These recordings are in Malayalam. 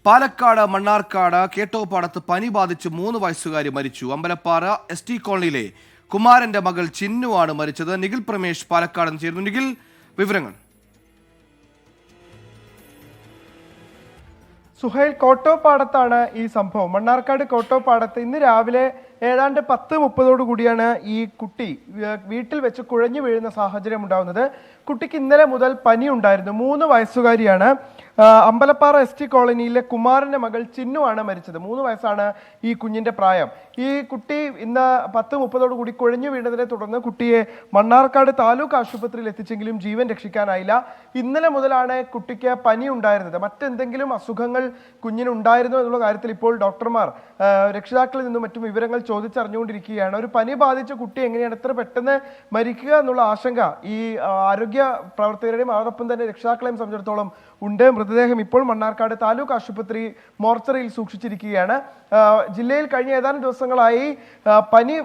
പാലക്കാട് മണ്ണാർക്കാട് കേട്ടോപ്പാടത്ത് പനി ബാധിച്ച് 3 വയസ്സുകാരി മരിച്ചു. അമ്പലപ്പാറ ST കോളനിയിലെ കുമാരന്റെ മകൾ ചിന്നുവാണ് മരിച്ചത്. നിഖിൽ പ്രമേഷ് പാലക്കാട് ചേരുന്നു. നിഖിൽ, വിവരങ്ങൾ. സുഹൈൽ, കോട്ടോപ്പാടത്താണ് ഈ സംഭവം. മണ്ണാർക്കാട് കോട്ടോപ്പാടത്ത് ഇന്ന് രാവിലെ ഏതാണ്ട് 10:30 കൂടിയാണ് ഈ കുട്ടി വീട്ടിൽ വെച്ച് കുഴഞ്ഞു വീഴുന്ന സാഹചര്യം ഉണ്ടാകുന്നത്. കുട്ടിക്ക് ഇന്നലെ മുതൽ പനി ഉണ്ടായിരുന്നു. 3 വയസ്സുകാരിയാണ്. അമ്പലപ്പാറ ST കോളനിയിലെ കുമാരന്റെ മകൾ ചിന്നുവാണ് മരിച്ചത്. 3 വയസ്സാണ് ഈ കുഞ്ഞിന്റെ പ്രായം. ഈ കുട്ടി ഇന്ന് 10:30 കൂടി കുഴഞ്ഞു വീണതിനെ തുടർന്ന് കുട്ടിയെ മണ്ണാർക്കാട് താലൂക്ക് ആശുപത്രിയിൽ എത്തിച്ചെങ്കിലും ജീവൻ രക്ഷിക്കാനായില്ല. ഇന്നലെ മുതലാണ് കുട്ടിക്ക് പനി ഉണ്ടായിരുന്നത്. മറ്റെന്തെങ്കിലും അസുഖങ്ങൾ കുഞ്ഞിനുണ്ടായിരുന്നു എന്നുള്ള കാര്യത്തിൽ ഇപ്പോൾ ഡോക്ടർമാർ രക്ഷിതാക്കളിൽ നിന്നും മറ്റും വിവരങ്ങൾ ചോദിച്ചറിഞ്ഞുകൊണ്ടിരിക്കുകയാണ്. ഒരു പനി ബാധിച്ച കുട്ടി എങ്ങനെയാണ് ഇത്ര പെട്ടെന്ന് മരിക്കുക എന്നുള്ള ആശങ്ക ഈ ആരോഗ്യ പ്രവർത്തകരുടെയും അതോടൊപ്പം തന്നെ രക്ഷിതാക്കളെയും സംബന്ധിച്ചിടത്തോളം ഉണ്ട്. മൃതദേഹം ഇപ്പോൾ മണ്ണാർക്കാട് താലൂക്ക് ആശുപത്രി മോർച്ചറിയിൽ സൂക്ഷിച്ചിരിക്കുകയാണ്. ജില്ലയിൽ കഴിഞ്ഞ ഏതാനും ദിവസങ്ങളായി പനി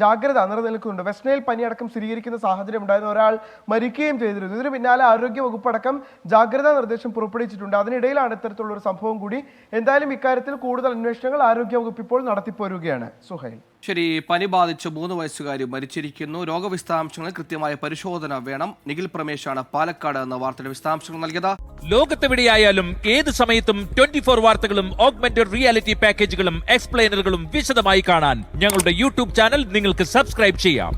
ജാഗ്രത നിലനിൽക്കുന്നുണ്ട്. വെസ്റ്റ് നൈൽ പനി അടക്കം സ്ഥിരീകരിക്കുന്ന സാഹചര്യം ഉണ്ടായിരുന്നു. ഒരാൾ മരിക്കുകയും ചെയ്തിരുന്നു. ഇതിന് പിന്നാലെ ആരോഗ്യ വകുപ്പ് അടക്കം ജാഗ്രതാ നിർദ്ദേശം പുറപ്പെടുവിച്ചിട്ടുണ്ട്. അതിനിടയിലാണ് ഇത്തരത്തിലുള്ള ഒരു സംഭവം കൂടി. എന്തായാലും ഇക്കാര്യത്തിൽ കൂടുതൽ അന്വേഷണങ്ങൾ ആരോഗ്യ വകുപ്പ് ഇപ്പോൾ നടത്തിപ്പോരുകയാണ്. സുഹൈൽ, ശരി, പനി ബാധിച്ച് 3 വയസ്സുകാരി മരിച്ചിരിക്കുന്നു. രോഗവിശദാംശങ്ങൾ കൃത്യമായ പരിശോധന വേണം. നിഖിൽ പ്രമേശാണ് പാലക്കാട് എന്ന വാർത്തയുടെ വിശദാംശങ്ങൾ നൽകിയത്. ലോകത്തെവിടെയായാലും ഏത് സമയത്തും 24 വാർത്തകളും ഓഗ്മെന്റഡ് റിയാലിറ്റി പാക്കേജുകളും എക്സ്പ്ലെയിനറുകളും വിശദമായി കാണാൻ ഞങ്ങളുടെ YouTube ചാനൽ നിങ്ങൾക്ക് സബ്സ്ക്രൈബ് ചെയ്യാം.